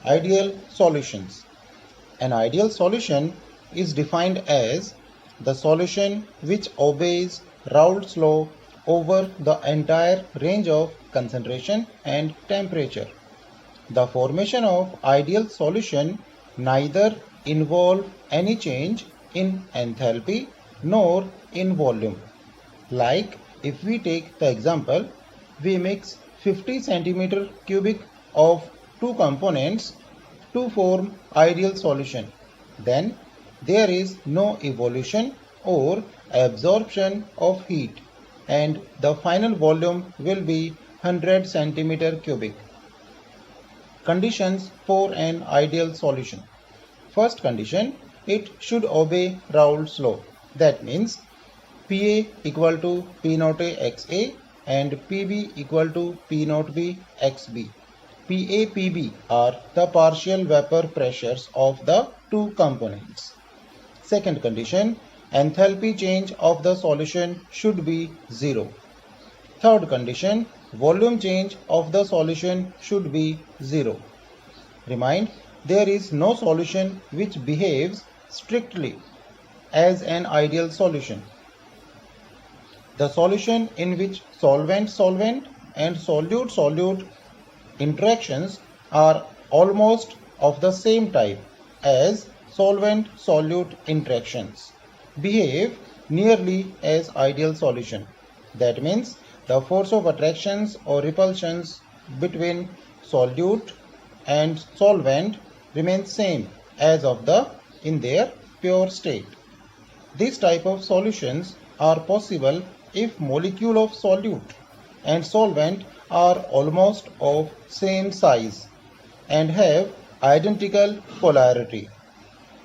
Ideal solutions. An ideal solution is defined as the solution which obeys Raoult's law over the entire range of concentration and temperature. The formation of ideal solution neither involve any change in enthalpy nor in volume. Like if we take the example, we mix 50 centimeter cubic of two components to form ideal solution. Then there is no evolution or absorption of heat and the final volume will be 100 centimeter cubic. Conditions for an ideal solution. First condition, it should obey Raoult's law. That means PA equal to P naught A XA and PB equal to P naught B XB. PA, PB are the partial vapor pressures of the two components. Second condition, enthalpy change of the solution should be 0. Third condition, volume change of the solution should be 0. Remind, there is no solution which behaves strictly as an ideal solution. The solution in which solvent-solvent and solute-solute interactions are almost of the same type as solvent-solute interactions behave nearly as ideal solution. That means the force of attractions or repulsions between solute and solvent remains same as of in their pure state. This type of solutions are possible if molecule of solute and solvent are almost of same size and have identical polarity.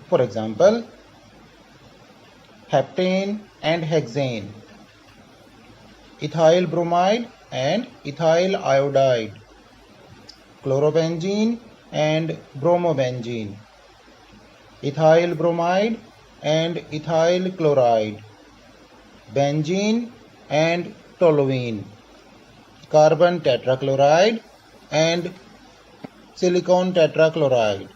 For example, heptane and hexane, ethyl bromide and ethyl iodide, chlorobenzene and bromobenzene, ethyl bromide and ethyl chloride, benzene and toluene, carbon tetrachloride and silicon tetrachloride.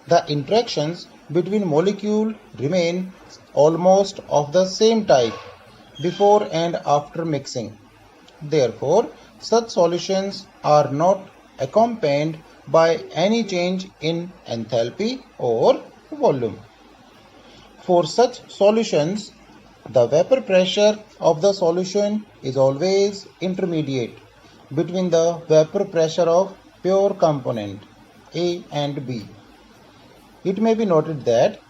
The interactions between molecules remain almost of the same type before and after mixing. Therefore, such solutions are not accompanied by any change in enthalpy or volume. For such solutions, the vapor pressure of the solution is always intermediate between the vapor pressure of pure component A and B. It may be noted that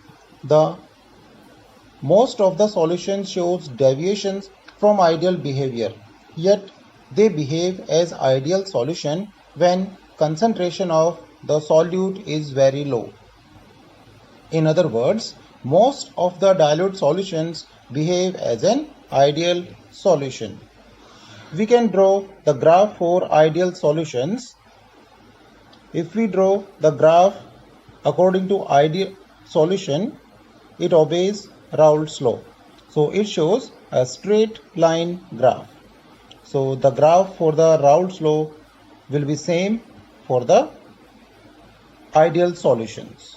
most of the solution shows deviations from ideal behavior, yet they behave as ideal solution when concentration of the solute is very low. In other words, most of the dilute solutions behave as an ideal solution. We can draw the graph for ideal solutions. If we draw the graph according to ideal solution, it obeys Raoult's law. So it shows a straight line graph. So the graph for the Raoult's law will be same for the ideal solutions.